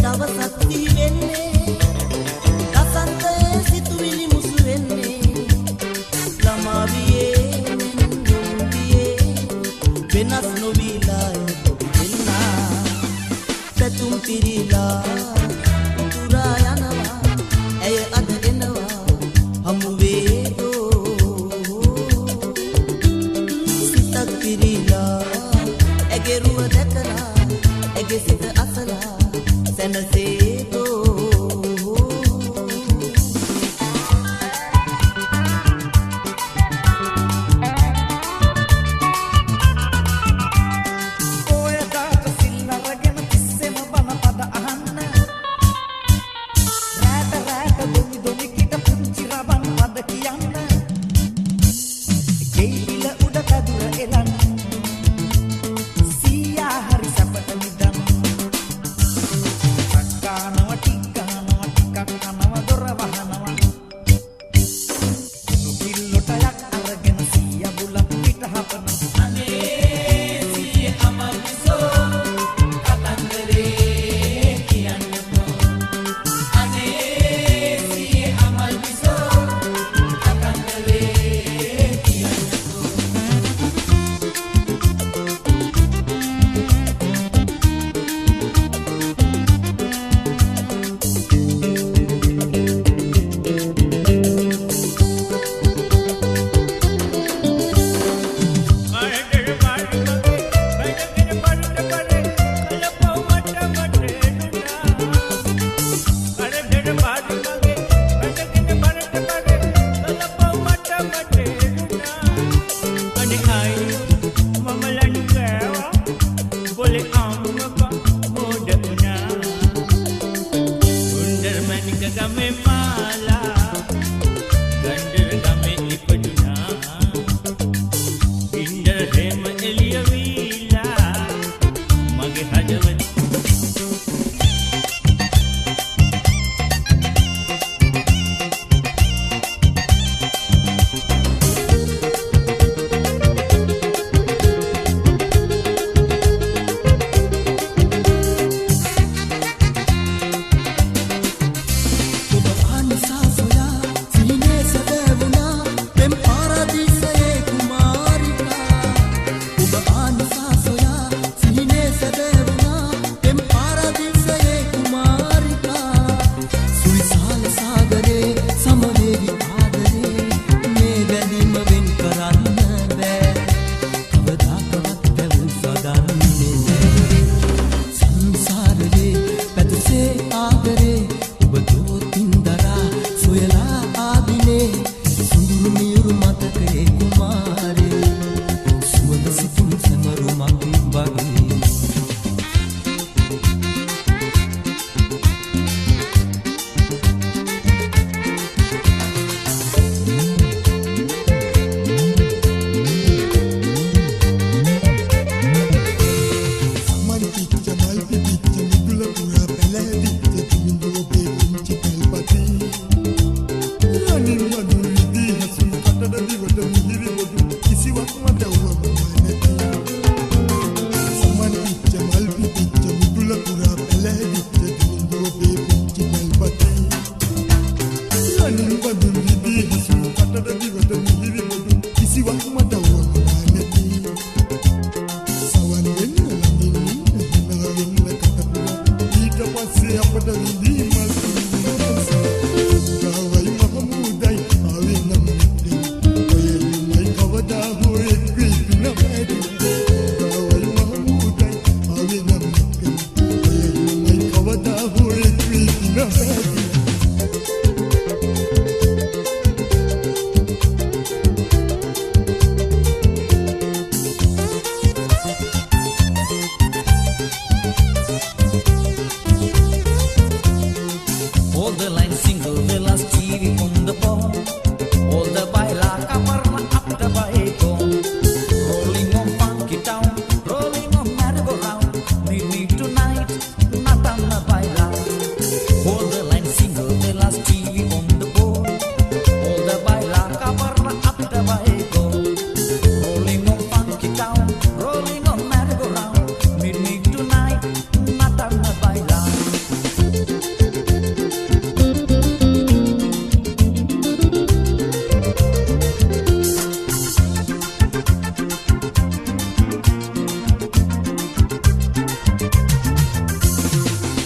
දවසක් සිහි වෙන්නේ දසන්තයේ සිතුවිලි මුසු වෙන්නේ ළමා වියේ මෙන්දුම්බියේ වෙනස් නොවිලා එන්නා පැතුම් පිරීලා උතුරා යනවා ඇය අද එනවා හමු වේදෝ සිතක් පිරීලා ඇගේ රුව දැකලා ඇගේ සිත අසලා සැනසේදෝ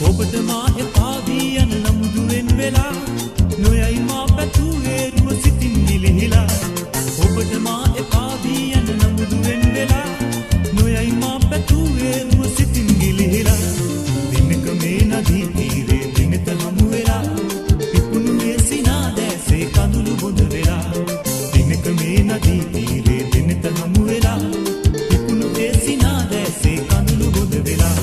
ඔබට මා එපා වී යන නමුදුවෙන් වෙලා නොයයි මා පැතුවේ රුව සිතින් ගිලිහිලා ඔබට මා එපා වී යන නමුදුවෙන් වෙලා නොයයි මා පැතුවේ රුව සිතින් ගිලිහිලා දිනක මේ නදී තීරේ දිනත හමු වෙලා පිපුණු ඒ සිනා දැසේ කඳුළු බොඳ වෙලා දිනක මේ නදී තීරේ දිනත හමු වෙලා පිපුණු ඒ සිනා දැසේ කඳුළු බොඳ වෙලා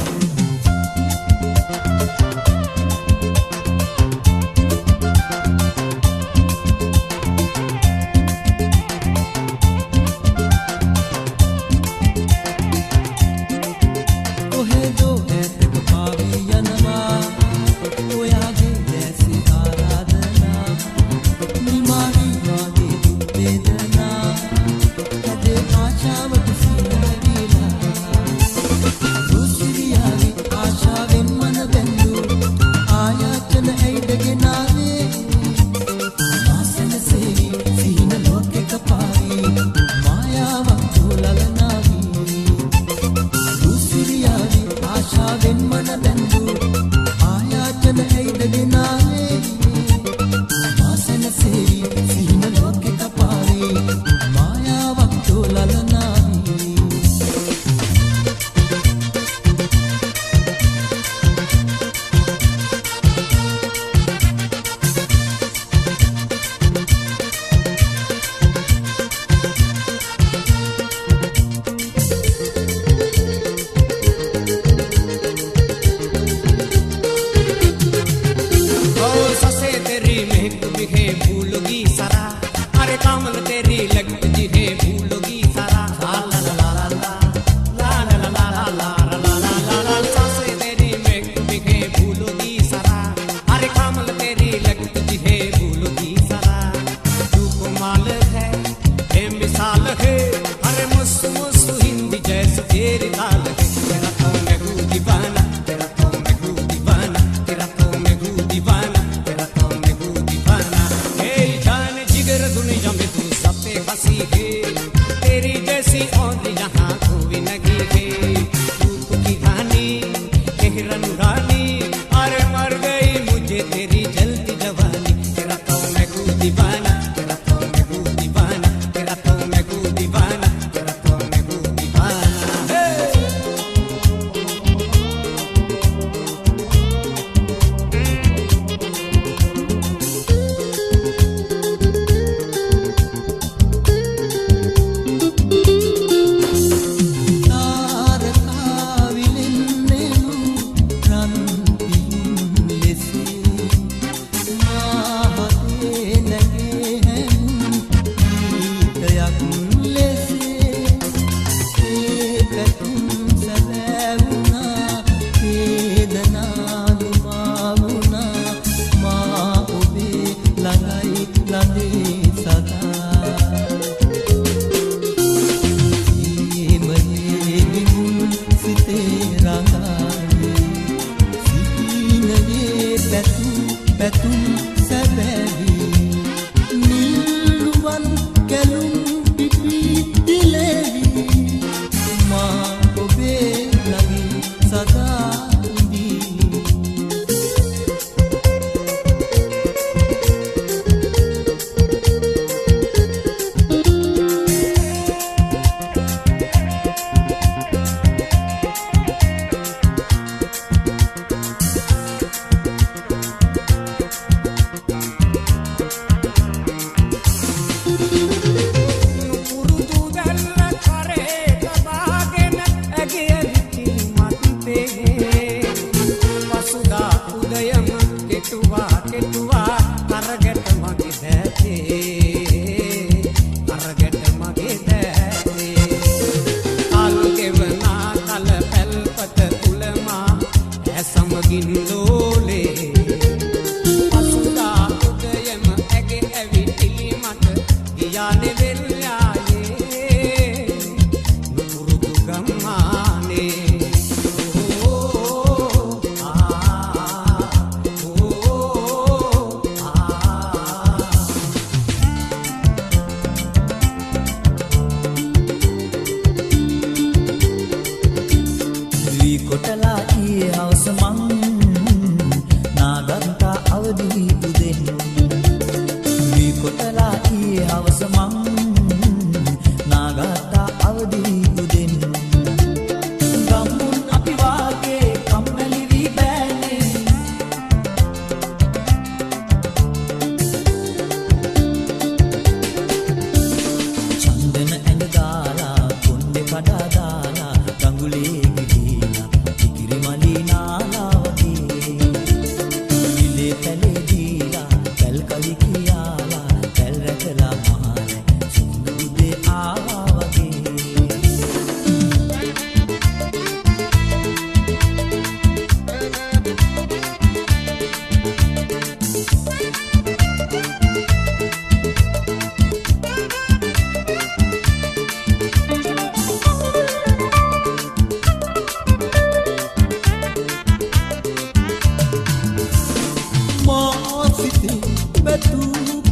සිතේ පැතු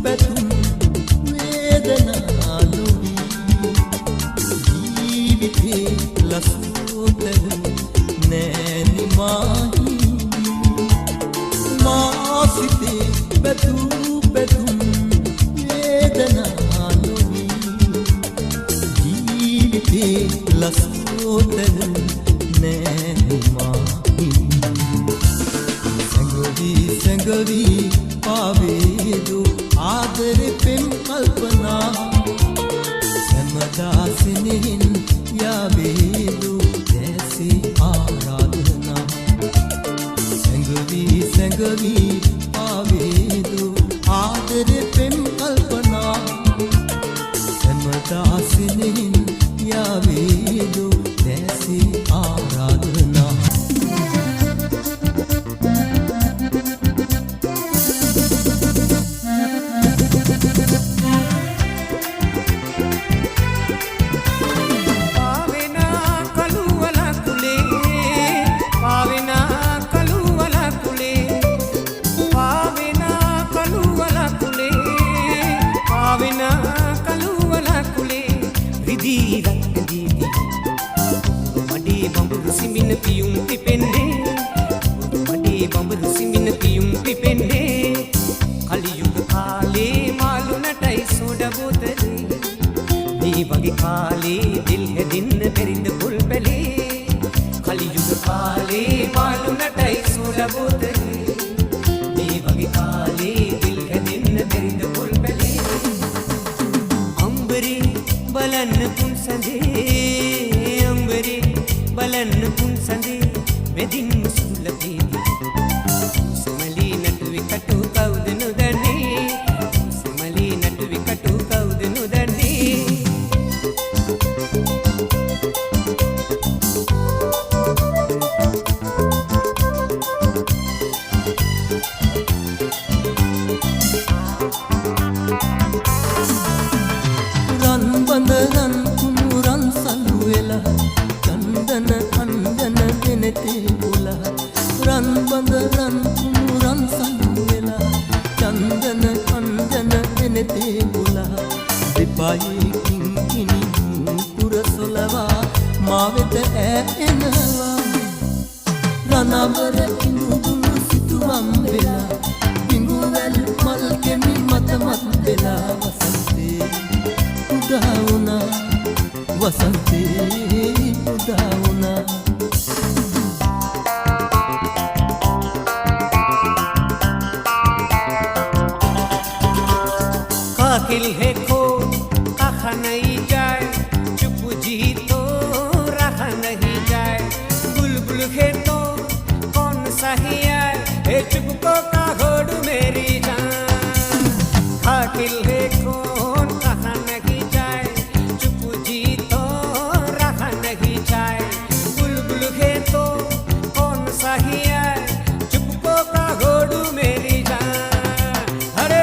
පැතුම් වේදනාලුවී ජීවිතේ ලසෝතරු නෑනි මාහි මා සිතේ පැතු පැතුම් වේදනාලුවී ජීවිතේ ලසෝතරු නෑනි මාහි संगवी पावेदो आदर पेम कल्पना समदासिनिन यावेदो जैसे आराधना संगवी पावेदो आदर पेम कल्पना समदासिनिन यावेदो जैसे आराधना පියුම් පිපෙන්නේ මඩේ බඹරු සිමින පියුම් පිපෙන්නේ කලියුග කාලේ මාළු නටයි සෝඩ බෝතලේ මේ වගේ කාලේ දිල් හැදින්න බැරිද පොල් පැලේ කලියුග කාලේ මාළු නටයි සෝඩ බෝතලේ මේ වගේ කාලේ දිල් හැදින්න බැරිද පොල් පැලේ අම්බරේ බලන්න පුන් සඳේ අම්බරේ බලන්න පුන් සඳේ මෙදින් මුසුල පේදී සමලි නටුවේ කටු කවුද නොදන්නේ සමලි නටුවේ කටු කවුද නොදන්නේ රන් බඳ රන් කුණු රන් සලු වෙලා චන්දන අන්දන දෙනතේ උලා රන් බඳ රන් කුණු රන් සලු වෙලා චන්දන අන්දන දෙනතේ උලා දෙපයි කිංකිණි පුර සොලවා මා වෙත ඈෙනවා රණවර ඉඳුදුණු සිතුවම් වෙලා බිඟුවැල් මල් කෙමි මත මත් වෙලා වසන්තේ උදා වුණා වසන්තේ උදා වුණා काकिल है को कहा नहीं जाए चुप जी तो रहा नहीं जाए बुलबुल है तो कौन सा ही आए हे चुप को का घोड़ मेरी जान काकिल है कौन कहा नहीं जाए चुप जी तो रहा नहीं जाए बुलबुल है तो कौन सा ही आए चुप को का घोड़ मेरी जान अरे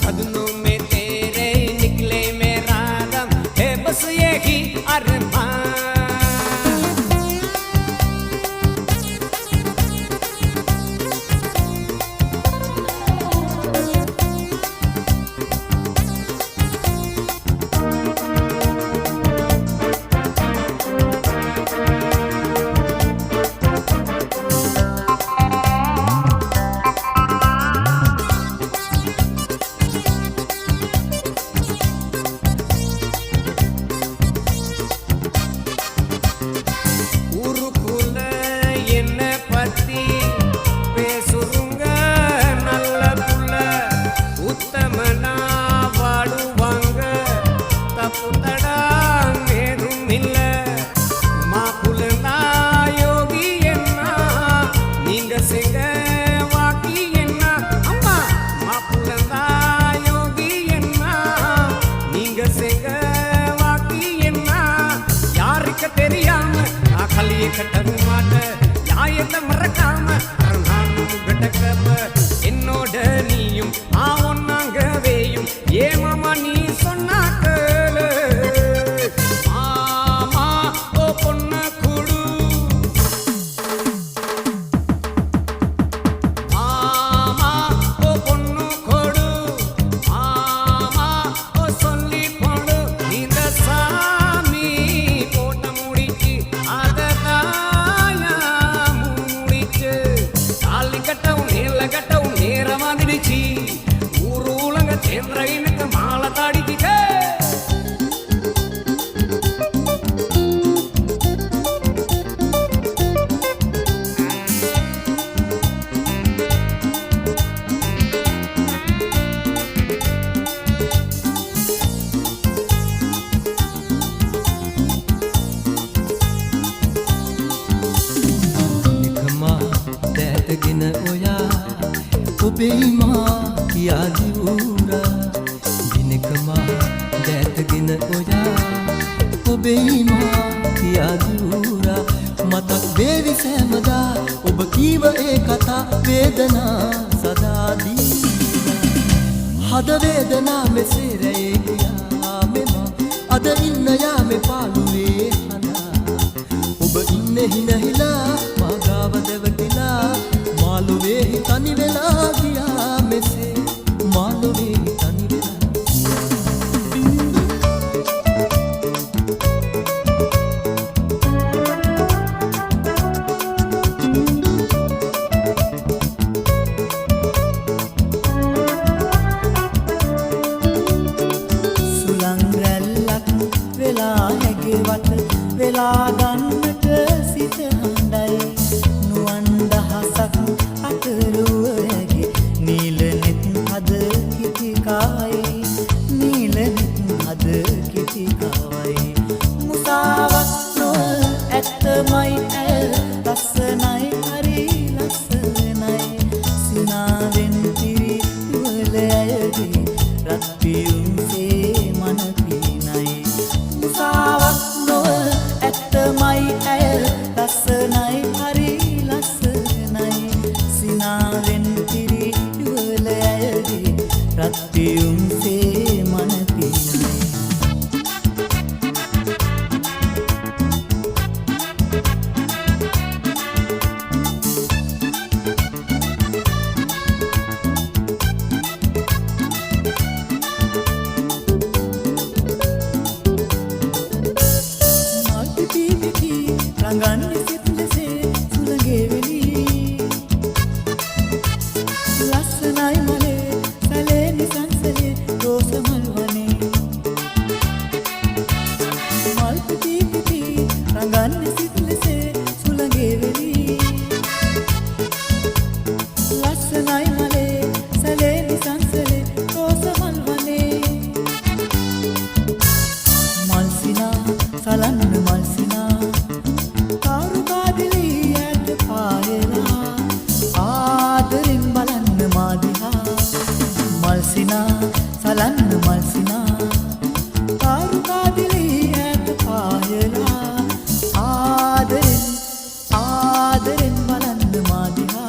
कदमों में तेरे निकले मेरा दम है बस यही अरमान கட்டருமாட்ட யாயத்தை மறக்காம அரணானும் கிடக்கவ என்னோட நீயும் ஒன்னாங்க ඔබේ මා කියා දිවුරා දිනක මා දැතගෙන ඔයා ඔබේ මා කියා දිවුරා මතක් වේවි සෑමදා ඔබ කීව ඒ කතා වේදනා සදා දීලා හද වේදනා මෙසේ රැයේ ගියා මෙමා අද ඉන්න යාමේ පාළුවේ හදා ඔබ ඉන්නේ හිනහිලා මා ගාව දෙවටිලා මාළුවේ තනි වෙලා ගියා මෙසේ මාළුවේ තනි වෙලා වෙලා ගන්නට සිත හඬයි නුවන් දහසක් අතරුවගේ නීල නෙත් හද කිතිකායි නීල නෙත් හද කිතිකාවයි මුසාවක් නොව ඇත්තමයි ඇය ලස්සනයි හරි ලස්සනයි සිනාවෙන් පිරි දුවල ඇයගේ රත්පියුම්සේ මන පිනයි මුසාවක් ඇත්තමයි ඇය ලස්සනයි හරි ලස්සනයි සිනාවෙන් පිරි යුවල ඇයගේ රත්පියුම්සේ මන පිනයි රඟන්නේ සිත් ලෙසේ සුළඟේ වෙලී ලස්සනයි මලේ සැලේ නිසංසලේ රෝස මල් වනේ මල් පිපි පිපි රඟන්නේ සිත් ලෙසේ සුළඟේ වෙලී ලස්සනයි මලේ සැලේ නිසංසලේ රෝස මල් වනේ මල් සිනා සලන්න මල් සිනා ආදරෙන් බලන්න මාදිහා මල්සිනා සලන්න මල්සිනා කාරුකාදිලි ඇත පායලා ආදරෙන් බලන්න මාදිහා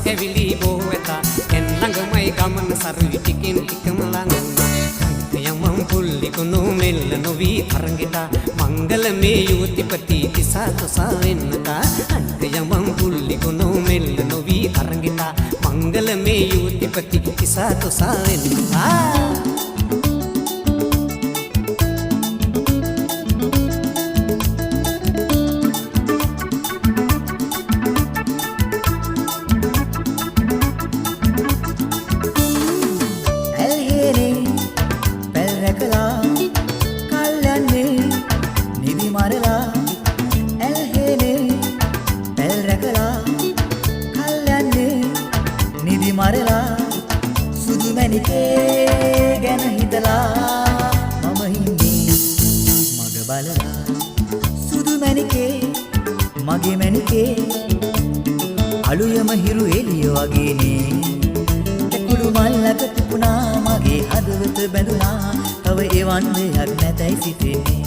ඇවිලි බෝවෙතා එන් ළඟමයි ගමන සරුවි ටිකින් ටිකම ළඟුණා යමම් පුල්ලි කුණු මෙල්ල නොවී අරංගිතා මංගල මේ යුවතිපති තිසා තොසා වෙන්නතා යමම් පුල්ලි කුණු මෙල්ල නොවී අරංගිතා මංගල මේ යුවතිපති තිසා තොසා වෙන්නතා මරලා සුදු මැණිකේ ගැන හිතලා මම හින්නේ මග බලලා සුදු මැණිකේ මගේ මැණිකේ අලුයම හිරු එළිය වගේනේ කුළු මල්ලක තිබුණා මගේ හදවත බැඳුනා තව එවන් දෙයක් නැතයි සිතෙන්නේ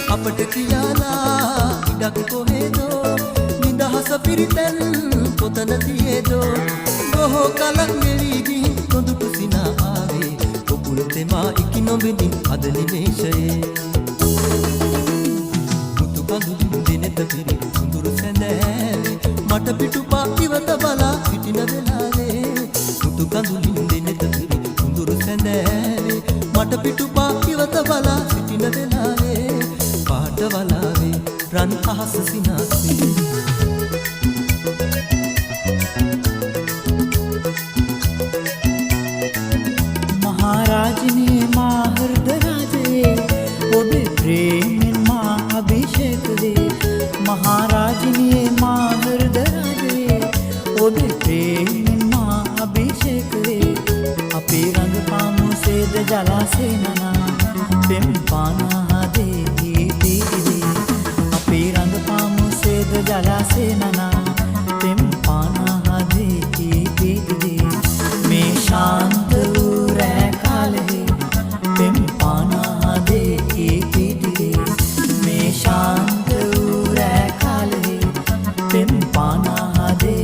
අපට කියාලා ඉඩක් කොහෙදෝ නිදහස පිරිතැන් කොතන තියේදෝ බොහෝ කලක් ගෙවී ගිහින් නොදුටු සිනා ආවේ ඔකුල් තෙමා ඉකි නොබෙදින් අද නිමේෂයේ මුතු කඳුලින් දෙනෙත පිරි සුඳුරු සැඳෑවේ මට පිටුපා ඉවත බලා සිටින වෙලාවේ මුතු කඳුලින් දෙනෙත පිරි සුඳුරු සැඳෑවේ මට පිටුපා ඉවත බලා සිටින වෙලාවේ පාට වලාවේ රන් අහස සිනාසේ महाराजने माँ हृदराजे ओबे प्रेम माँ अभिषेक दे महाराजने माँ हृदराजे ओबे प्रेम माँ अभिषेक दे अपे रंग पामु सेद जला से नना पेम पाना दे दे अपे रंग पामु सेद जला से नना पेम पाना दे दे मैं शांत शांत काले पेम पाना दे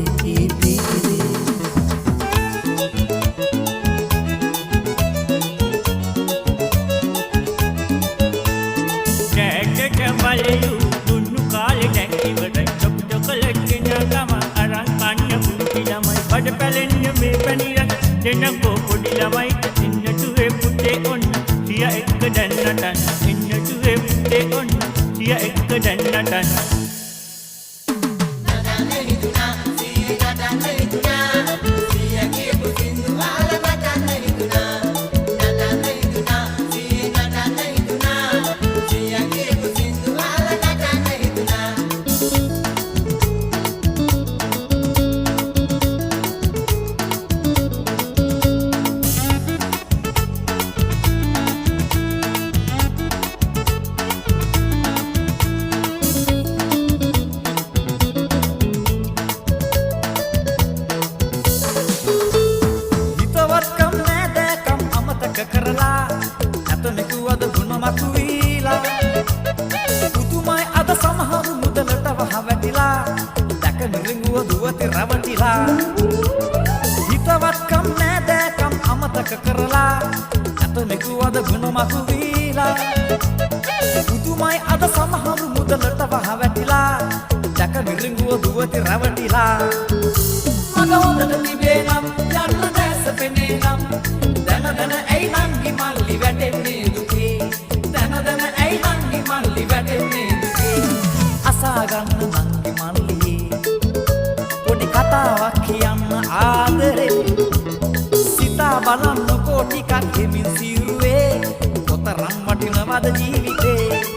කැමලු දුන්නු කාලේ නැකිවට චොක් චොකලට් කෙනා ගම අරන් කන්න පුංචි ළමයි බඩ පැලෙන්න මේ පැණියක් දෙනකෝ පොඩි ළමයි ඉන්නටුවේ පුතේ ඔන්න සිය එක්ක දැන්නටන් ඉන්නටුවේ පුතේ ඔන්න සිය එක්ක දැන්නටන් හිතවත්කම් නෑදෑකම් අමතක කරලා නැත මෙකුවද ගුණ මතු වීලා පුදුමයි අද සමහරු මුදලට වහ වැටිලා දැක මිරිඟුව දුවති රැවටිලා මග හොඳට තිබේ නම් යන්න දැස පෙනේ නම් දැන දැන ඇයි නංගි මල්ලි වැටෙන්නේ දුකේ දැන දැන ඇයි නංගි මල්ලි වැටෙන්නේ දුකේ අසා ගන්න නංගි මල්ලි කතාවක් කියන්න ආදරේ සිතා බලන්නකෝ ටිකක් හිමින් සිරුවේ කොතරම් වටිනවද ජීවිතේ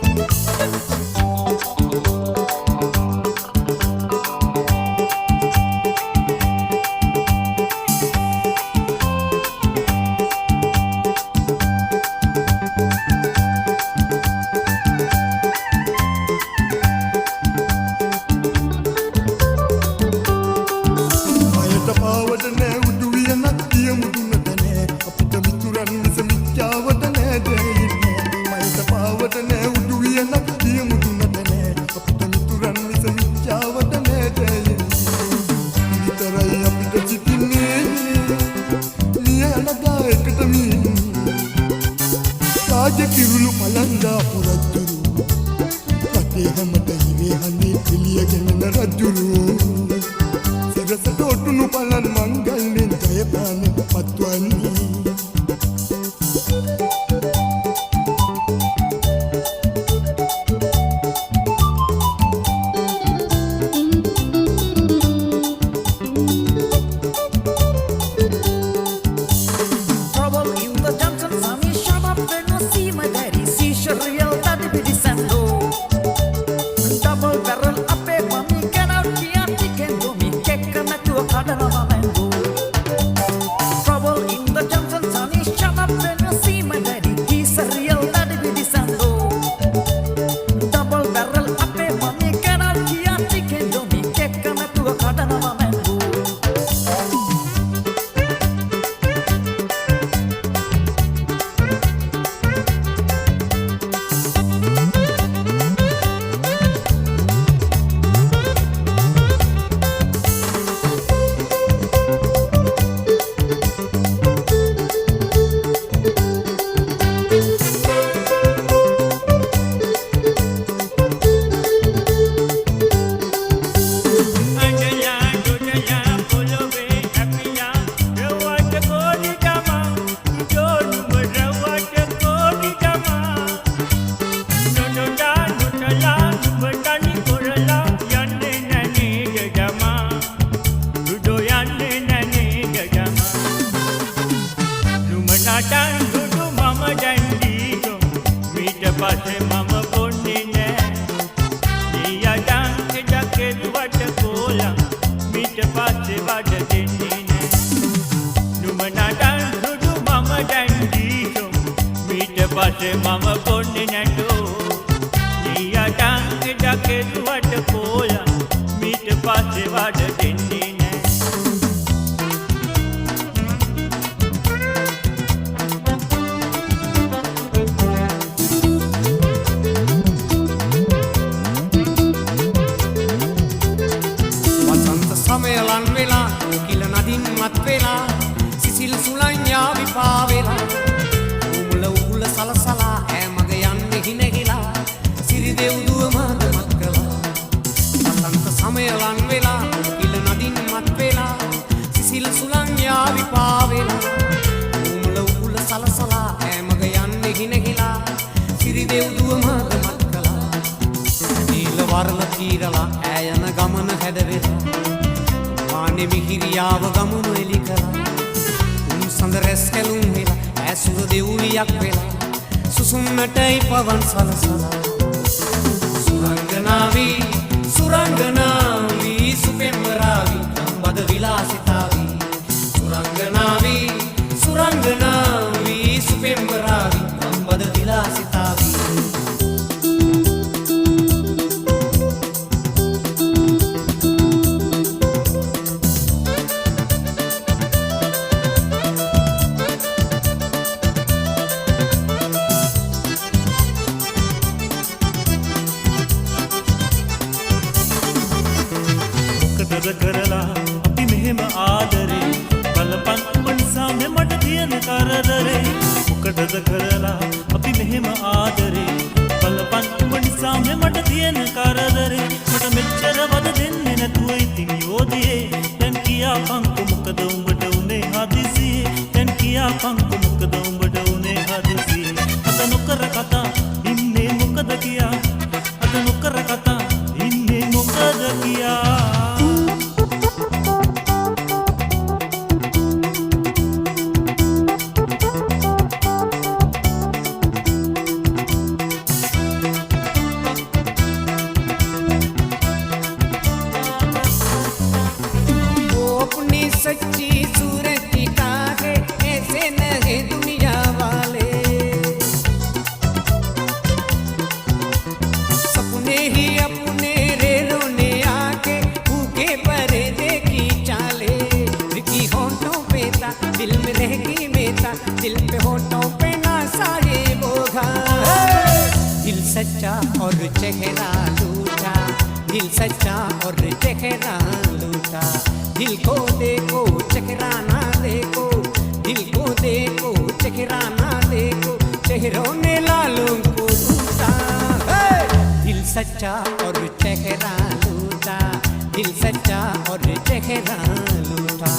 කිරුළු පලන්දා පුරද්දුරු රටේ හැමට හිරේ හඳේ එළියගෙන රජුරු සිරසට ඔටුනු පලන් මංගල්‍යෙන් ජයපාන පත්වන්නේ පස්සේ මම පොන්නේ නැටෝ නියටන් එඩකෙදුවට පෝයන් මීට පස්සේ වඩ දෙන්නේ නෑ වසන්ත සමයලන් වෙලා කිල නදින් මත් වෙලා සිසිල් සුලන් යාවි පාවෙලා උමුල උගුල සලසලා ඈ මග යන්නේ හිනගිලා සිරි දෙව්දුව මද මත් කළා වසන්ත සමයලන් වෙලා කිල නදින් මත් වෙලා සිසිල් සුලන් යාවි පාවෙලා උමුල උගුල සලසලා ඈ මග යන්නේ හිනගිලා සිරි දෙව්දුව මද මත් කළා නීල වරල තීරලා ඈ යන ගමන හැදවෙලා මානෙ මිහිරියාව ගමන එලි කළා සඳ රැස් කැලුම් වෙලා ඇසුර දෙව්වියක් වෙලා සුසුම්නටයි පවන් සලසලා සුරංගනාවී සුරංගනාවී සුපෙම්බරාවී නම්බද විලාසිතාවී සුරංගනාවී සුරංගනාවී සුපෙම්බරාවී නම්බද විලාසිතාවී කරලා අපි මෙහෙම ආදරේ බලපන් ඔබ නිසා මට තියෙන කරදරේ මොකටද කරලා අපි මෙහෙම ආදරේ බලපන් ඔබ නිසා මට තියෙන කරදරේ මට මෙච්චර වද දෙන්නේ නැතුව ඉතින් යෝධියේ දැන් කියාපන්කො මොකද උඹට උනේ හදිසියේ දැන් කියාපන්කො මොකද උඹට උනේ හදිසියේ අත නොකර කතා ඉන්නේ මොකද කියා අත නොකර කතා ඉන්නේ මොකද කියා सच्ची सूरत का है ऐसे न है दुनिया वाले सपने ही अपने रे रोने आके भूखे परे देखी चाले विकी होठों पे था दिल में रहेगी मेता दिल पे होठों पे ना सारे बोगा दिल सच्चा और चेहरा लूटा दिल सच्चा और चेहरा लूटा दिल को देखो चेहराना देखो दिल को देखो चेहराना देखो चेहरों ने लालों को लूटा दिल सच्चा और चेहरा लूटा दिल सच्चा और चेहरा लूटा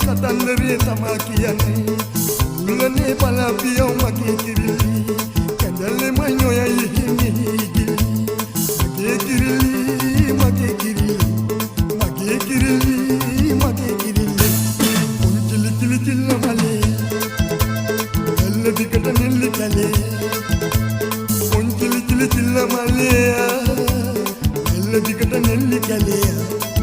කතන්දරේ තමා කියන්නේ උලනේ බලාපියෝ මගේ කිරිලි කඳලේ මඤ්ඤොයයි හිමිහිගිලි මගේ කිරිලි මගේ කිරිලි මගේ කිරිලි මගේ කිරිලි උන්චිලි කිලි කිල්ල මලේ එල්ල දිකට නෙල්ලි කලේ උන්චිලි කිලි කිල්ල මලේ එල්ල දිකට නෙල්ලි කලේ